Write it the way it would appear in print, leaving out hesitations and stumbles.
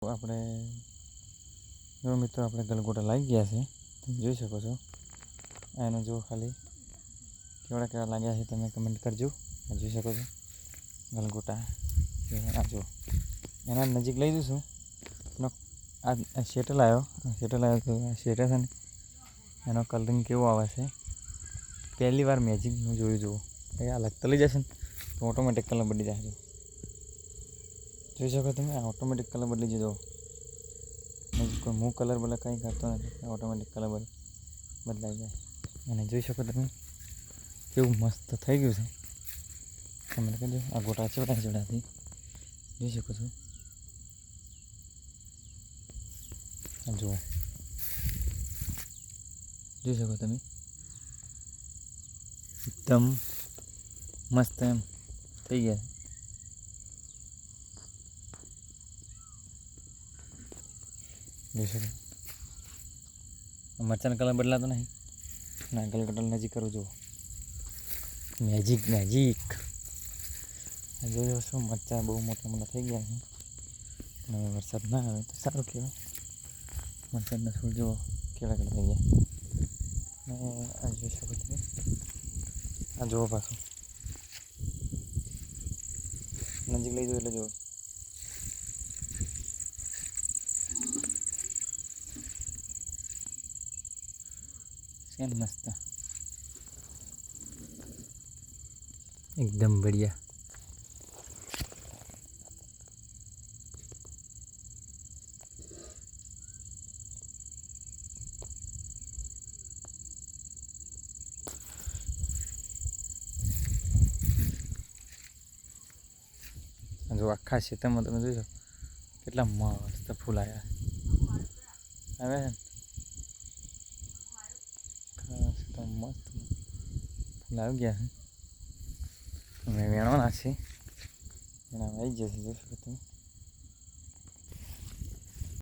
આપણે જો મિત્રો આપણે ગલગોટા લાગી ગયા છે. તમે જોઈ શકો છો. એનો જો ખાલી કેવડા લાગ્યા છે તમે કમેન્ટ કરજો. જોઈ શકો છો ગલગોટા. આ જો એના નજીક લઈ જઈશું. આ શેટલ આવ્યો તો આ શેટર છે ને એનો કલરિંગ કેવો આવે છે. પહેલી વાર મેજિક હું જોયું જુઓ. આ લગતા લઈ જશે ને તો ઓટોમેટિક કલર બદલી જાય. જોઈ શકો તમે આ ઓટોમેટિક કલર બદલી જજો. કોઈ હું કલર બોલે કંઈ કરતો નથી. ઓટોમેટિક કલર બદલાઈ જાય. અને જોઈ શકો તમે કેવું મસ્ત થઈ ગયું છે. તમે કહેજો આ ગોટા ચડાથી જોઈ શકો છો. જુઓ જોઈ શકો તમે એકદમ મસ્ત એમ થઈ ગયા. જોઈ શકો મરચાંનો કલર બદલાતો નહીં. ના ગલગોટા નજીક કરું જુઓ. મેજિક જોઈ શું મરચાં બહુ મોટા થઈ ગયા છે. અને વરસાદ ના આવે તો સારું કહેવાય. મરચાંના છોડ જુઓ કેળા થઈ ગયા. અને આ જોઈ શકો તમે આ જુઓ પાછું નજીક લઈ જાઓ એટલે જુઓ. કેમ મસ્ત એકદમ બઢિયા. જો આખા ખેતરમાં તમે જોઈ શકો કેટલા મસ્ત ફૂલ આવ્યા આવે છે. મસ્ત ફૂલ આવી ગયા છે. અમે વેણવાના છે એના આવી જશે જોઈ શકો તમે.